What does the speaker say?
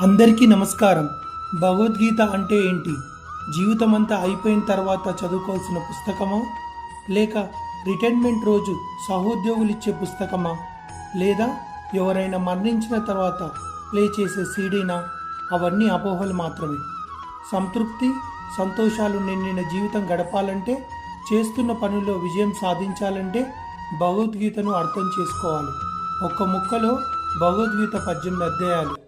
అందరికీ నమస్కారం. భగవద్గీత అంటే ఏంటి? జీవితమంతా అయిపోయిన తర్వాత చదువుకోవాల్సిన పుస్తకమా, లేక రిటైర్మెంట్ రోజు సహోద్యోగులు ఇచ్చే పుస్తకమా, లేదా ఎవరైనా మరణించిన తర్వాత ప్లే చేసే సీడీనా? అవన్నీ అపోహలు మాత్రమే. సంతృప్తి, సంతోషాలు నిండిన జీవితం గడపాలంటే, చేస్తున్న పనుల్లో విజయం సాధించాలంటే భగవద్గీతను అర్థం చేసుకోవాలి. ఒక్క ముక్కలో భగవద్గీత 18 అధ్యాయాలు.